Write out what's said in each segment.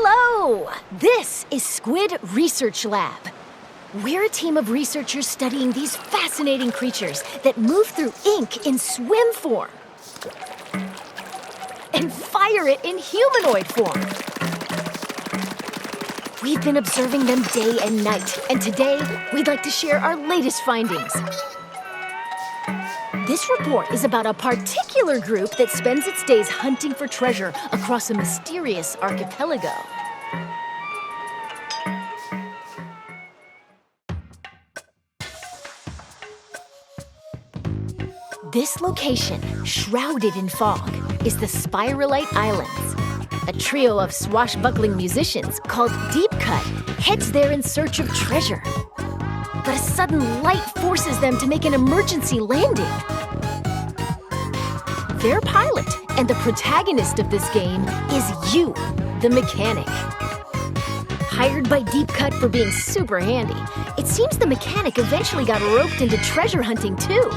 Hello! This is Squid Research Lab. We're a team of researchers studying these fascinating creatures that move through ink in swim form and fire it in humanoid form. We've been observing them day and night, and today we'd like to share our latest findings. This report is about a particular group that spends its days hunting for treasure across a mysterious archipelago. This location, shrouded in fog, is the Spiralite Islands. A trio of swashbuckling musicians called Deep Cut heads there in search of treasure. But a sudden light forces them to make an emergency landing. Their pilot and the protagonist of this game is you, the mechanic. Hired by Deep Cut for being super handy, it seems the mechanic eventually got roped into treasure hunting too.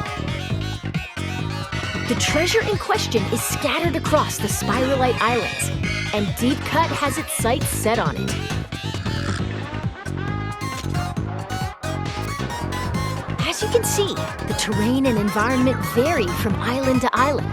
The treasure in question is scattered across the Spiralite Islands, and Deep Cut has its sights set on it. As you can see, the terrain and environment vary from island to island.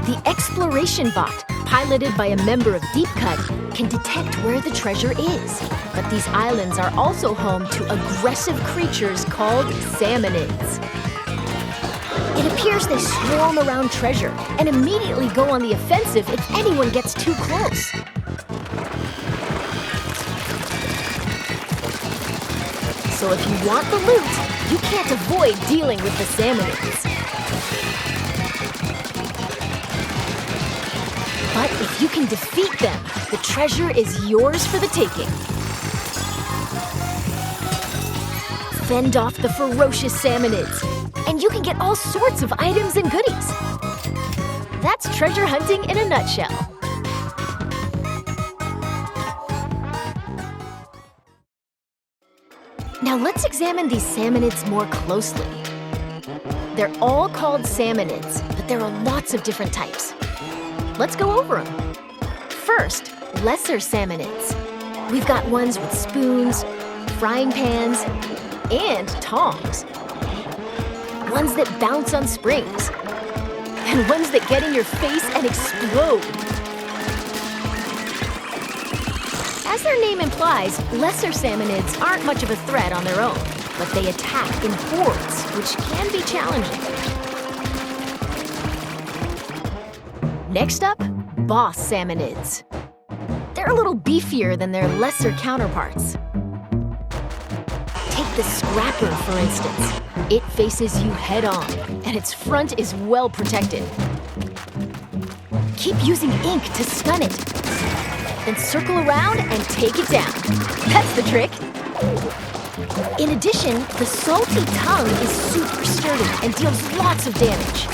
The exploration bot, piloted by a member of Deep Cut, can detect where the treasure is. But these islands are also home to aggressive creatures called Salmonids. It appears they swarm around treasure and immediately go on the offensive if anyone gets too close. So if you want the loot, you can't avoid dealing with the Salmonids. But if you can defeat them, the treasure is yours for the taking. Fend off the ferocious Salmonids, and you can get all sorts of items and goodies. That's treasure hunting in a nutshell. Now let's examine these Salmonids more closely. They're all called Salmonids, but there are lots of different types. Let's go over them. First, lesser Salmonids. We've got ones with spoons, frying pans, and tongs. Ones that bounce on springs, and ones that get in your face and explode. As their name implies, lesser Salmonids aren't much of a threat on their own, but they attack in hordes, which can be challenging. Next up, boss Salmonids. They're a little beefier than their lesser counterparts. Take the Scrapper, for instance. It faces you head-on, and its front is well protected. Keep using ink to stun it. Then circle around and take it down. That's the trick. In addition, the salty tongue is super sturdy and deals lots of damage.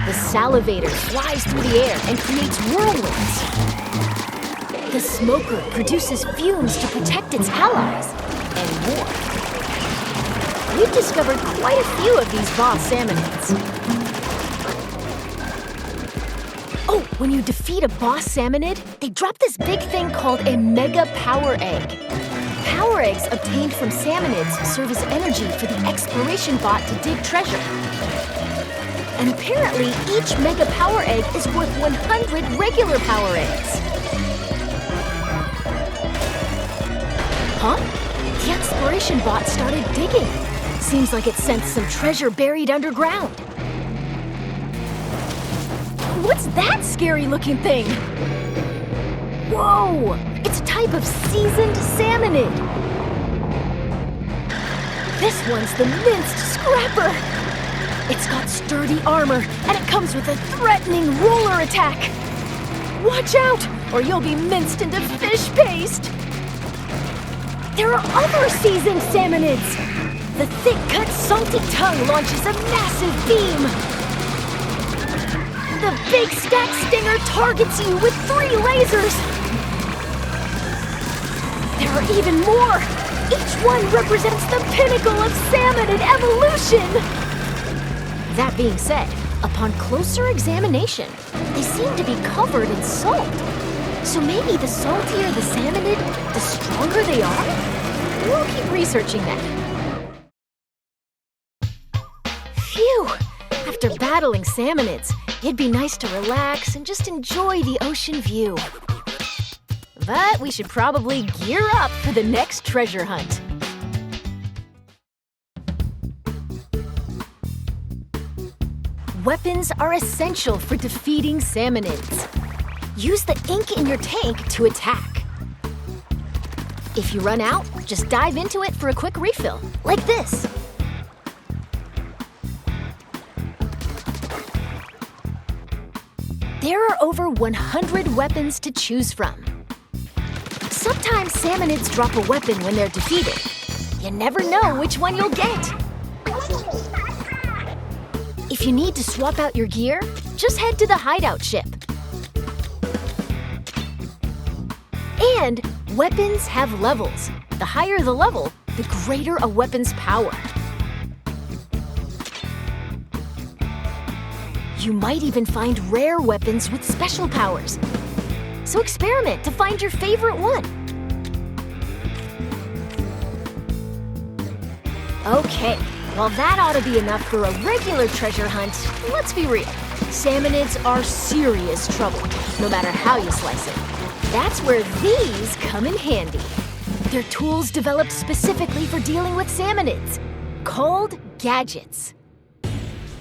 The salivator flies through the air and creates whirlwinds. The smoker produces fumes to protect its allies, and more. We've discovered quite a few of these boss Salmonids. Oh, when you defeat a boss Salmonid, they drop this big thing called a Mega Power Egg. Power eggs obtained from Salmonids serve as energy for the exploration bot to dig treasure. And apparently, each Mega Power Egg is worth 100 regular Power Eggs. Huh? The exploration bot started digging. Seems like it sensed some treasure buried underground. What's that scary-looking thing? Whoa! It's a type of seasoned Salmonid. This one's the minced Scrapper. It's got sturdy armor, and it comes with a threatening roller attack. Watch out, or you'll be minced into fish paste. There are other seasoned Salmonids. The thick-cut salty tongue launches a massive beam. The big stack stinger targets you with 3 lasers. There are even more. Each one represents the pinnacle of Salmonid evolution. That being said, upon closer examination, they seem to be covered in salt. So maybe the saltier the salmonid, the stronger they are? We'll keep researching that. Phew! After battling salmonids, it'd be nice to relax and just enjoy the ocean view. But we should probably gear up for the next treasure hunt. Weapons are essential for defeating salmonids. Use the ink in your tank to attack. If you run out, just dive into it for a quick refill, like this. There are over 100 weapons to choose from. Sometimes salmonids drop a weapon when they're defeated. You never know which one you'll get. If you need to swap out your gear, just head to the hideout ship. And weapons have levels. The higher the level, the greater a weapon's power. You might even find rare weapons with special powers. So experiment to find your favorite one. Okay, well that ought to be enough for a regular treasure hunt. Let's be real. Salmonids are serious trouble, no matter how you slice it. That's where these come in handy. They're tools developed specifically for dealing with salmonids, called gadgets.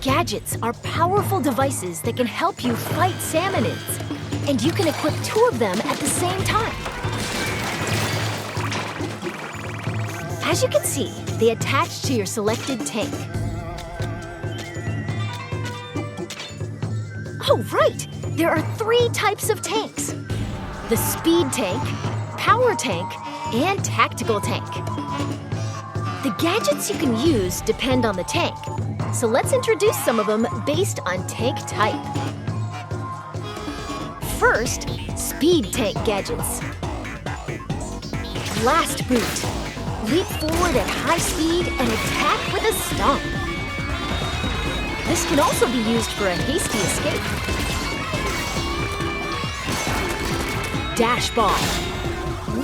Gadgets are powerful devices that can help you fight salmonids, and you can equip 2 of them at the same time. As you can see, they attach to your selected tank. Oh, right! There are 3 types of tanks. The speed tank, power tank, and tactical tank. The gadgets you can use depend on the tank, so let's introduce some of them based on tank type. First, speed tank gadgets. Blast boot. Leap forward at high speed and attack with a stomp. This can also be used for a hasty escape. Dash bomb.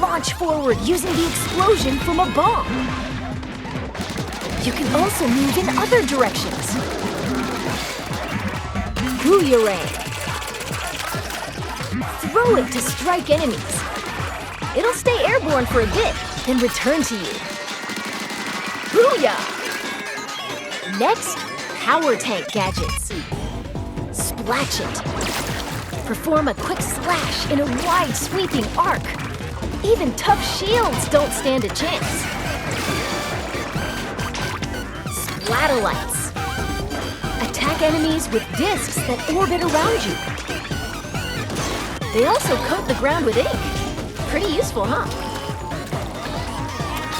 Launch forward using the explosion from a bomb. You can also move in other directions. Boomerang. Throw it to strike enemies. It'll stay airborne for a bit, then return to you. Booyah! Next, power tank gadgets. Splash it. Perform a quick slash in a wide sweeping arc. Even tough shields don't stand a chance. Splatolites. Attack enemies with discs that orbit around you. They also coat the ground with ink. Pretty useful, huh?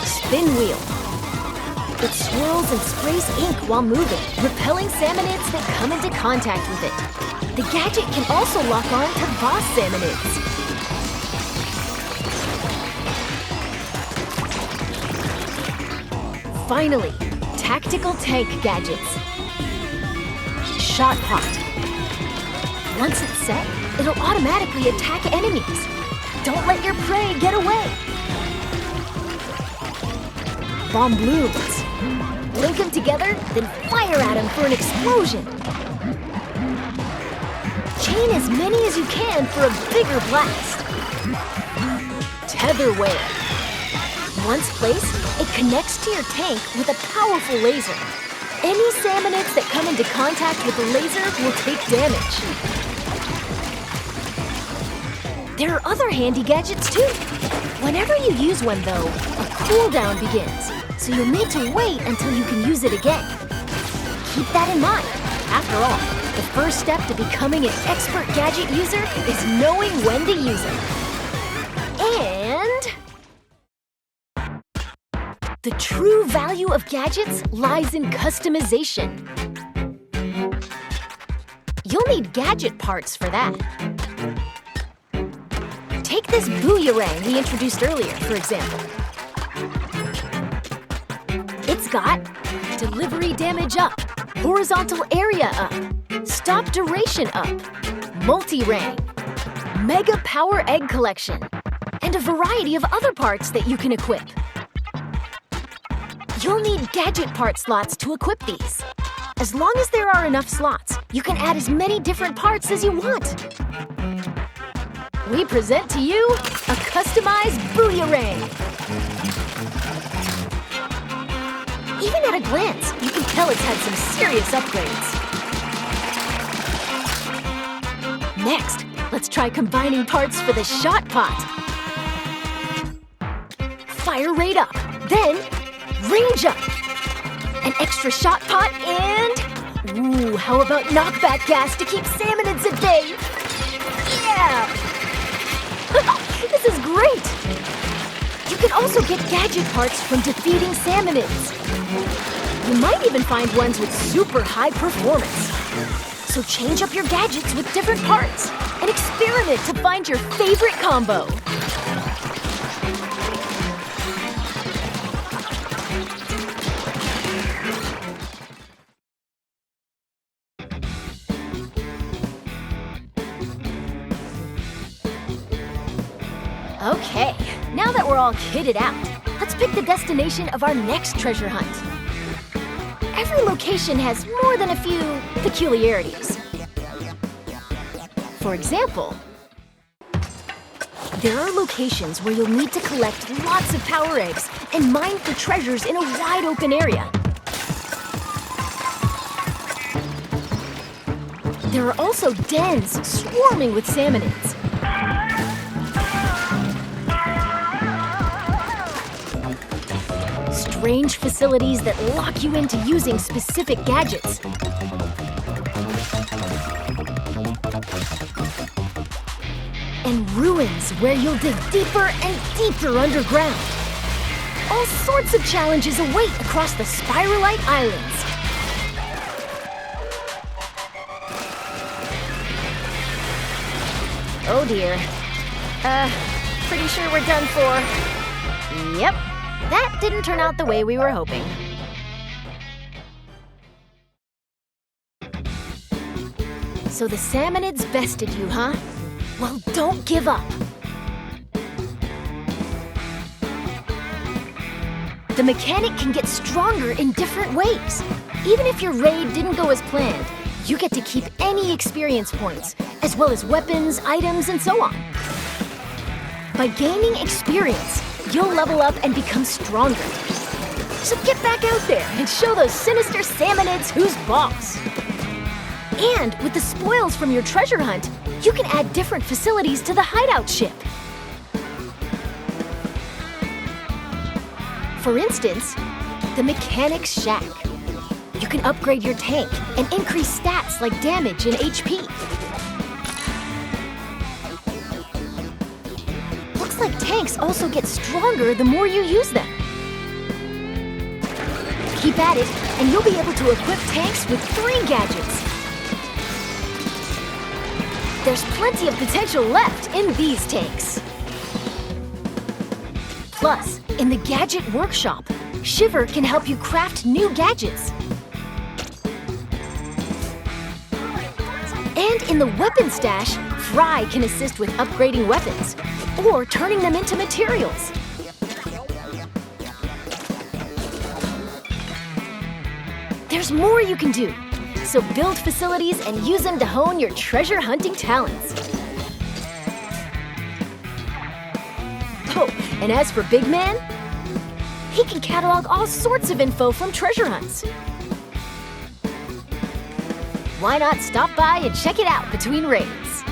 Spin wheel. It swirls and sprays ink while moving, repelling salmonids that come into contact with it. The gadget can also lock on to boss salmonids. Finally, tactical tank gadgets. Shot pot. Once it's set, it'll automatically attack enemies. Don't let your prey get away. Bomb balloons. Link them together, then fire at them for an explosion. Chain as many as you can for a bigger blast. Tether whale. Once placed, it connects to your tank with a powerful laser. Any salmonids that come into contact with the laser will take damage. There are other handy gadgets too. Whenever you use one though, a cooldown begins, so you'll need to wait until you can use it again. Keep that in mind. After all, the first step to becoming an expert gadget user is knowing when to use it. And the true value of gadgets lies in customization. You'll need gadget parts for that. Take this boomerang we introduced earlier, for example. It's got delivery damage up, horizontal area up, stop duration up, multi-rang. Mega Power Egg Collection, and a variety of other parts that you can equip. You'll need gadget part slots to equip these. As long as there are enough slots, you can add as many different parts as you want. We present to you a customized Booyarang. Even at a glance, you can tell it's had some serious upgrades. Next, let's try combining parts for the shot pot. Fire rate up, then range up. An extra shot pot and... Ooh, how about knockback gas to keep salmonids at bay? Yeah! This is great! You can also get gadget parts from defeating salmonids. You might even find ones with super high performance. So change up your gadgets with different parts and experiment to find your favorite combo. Okay, now that we're all kitted out, let's pick the destination of our next treasure hunt. Every location has more than a few peculiarities. For example, there are locations where you'll need to collect lots of power eggs and mine for treasures in a wide open area. There are also dens swarming with salmonids. Strange facilities that lock you into using specific gadgets. And ruins where you'll dig deeper and deeper underground. All sorts of challenges await across the Spiralite Islands. Oh dear. Pretty sure we're done for. Yep. That didn't turn out the way we were hoping. So the salmonids bested you, huh? Well, don't give up. The mechanic can get stronger in different ways. Even if your raid didn't go as planned, you get to keep any experience points, as well as weapons, items, and so on. By gaining experience, you'll level up and become stronger. So get back out there and show those sinister salmonids who's boss. And with the spoils from your treasure hunt, you can add different facilities to the hideout ship. For instance, the Mechanic's Shack. You can upgrade your tank and increase stats like damage and HP. Looks like tanks also get stronger the more you use them. Keep at it, and you'll be able to equip tanks with 3 gadgets. There's plenty of potential left in these tanks. Plus, in the Gadget Workshop, Shiver can help you craft new gadgets. And in the Weapon Stash, Fry can assist with upgrading weapons or turning them into materials. There's more you can do, so build facilities and use them to hone your treasure hunting talents. Oh, and as for Big Man, he can catalog all sorts of info from treasure hunts. Why not stop by and check it out between raids?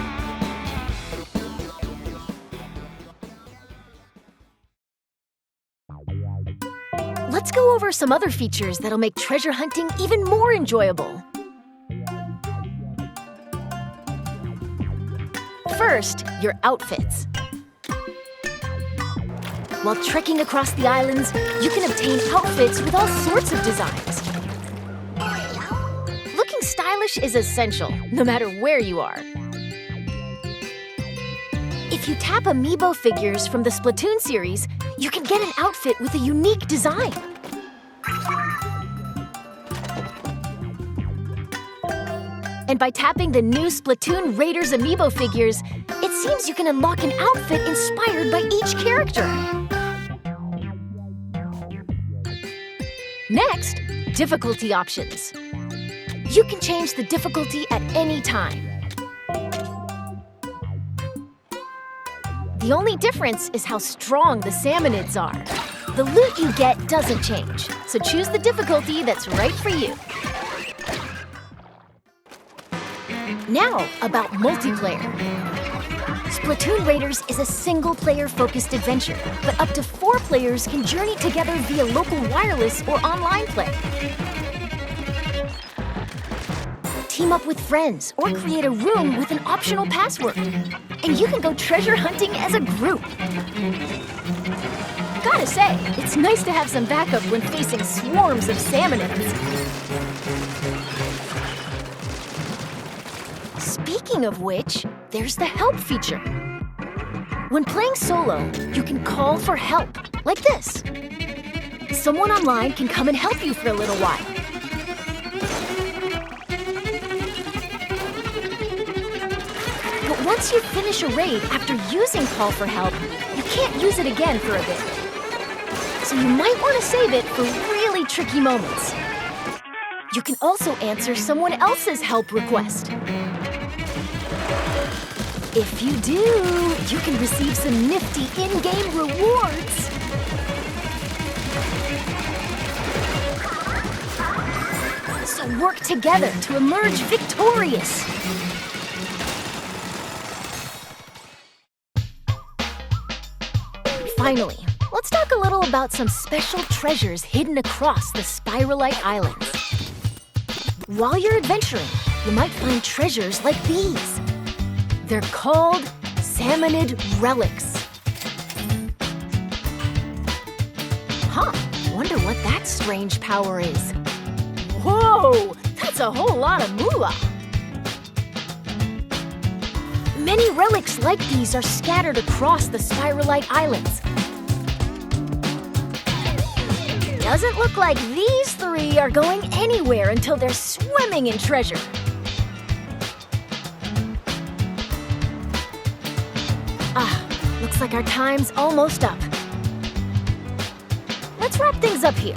Let's go over some other features that'll make treasure hunting even more enjoyable. First, your outfits. While trekking across the islands, you can obtain outfits with all sorts of designs. Looking stylish is essential, no matter where you are. If you tap Amiibo figures from the Splatoon series, you can get an outfit with a unique design. And by tapping the new Splatoon Raiders Amiibo figures, it's seems you can unlock an outfit inspired by each character. Next, difficulty options. You can change the difficulty at any time. The only difference is how strong the Salmonids are. The loot you get doesn't change, so choose the difficulty that's right for you. Now, about multiplayer. Splatoon Raiders is a single-player-focused adventure, but up to 4 players can journey together via local wireless or online play. Team up with friends or create a room with an optional password. And you can go treasure hunting as a group. Gotta say, it's nice to have some backup when facing swarms of Salmonids. Speaking of which, there's the help feature. When playing solo, you can call for help, like this. Someone online can come and help you for a little while. But once you finish a raid after using call for help, you can't use it again for a bit. So you might want to save it for really tricky moments. You can also answer someone else's help request. If you do, you can receive some nifty in-game rewards. So work together to emerge victorious. Finally, let's talk a little about some special treasures hidden across the Spiralite Islands. While you're adventuring, you might find treasures like these. They're called Salmonid relics. Huh, wonder what that strange power is. Whoa, that's a whole lot of moolah. Many relics like these are scattered across the Spiralite Islands. Doesn't look like these 3 are going anywhere until they're swimming in treasure. Looks like our time's almost up. Let's wrap things up here.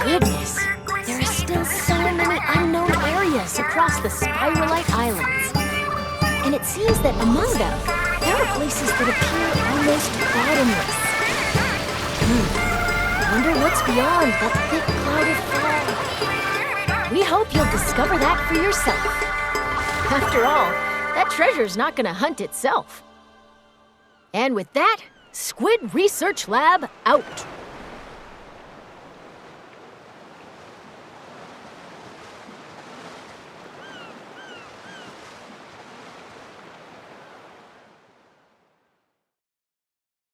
Goodness, there are still so many unknown areas across the Spiralite Islands. And it seems that among them, there are places that appear almost bottomless. Wonder what's beyond that thick cloud of fog. We hope you'll discover that for yourself. After all, that treasure's not gonna hunt itself. And with that, Squid Research Lab out.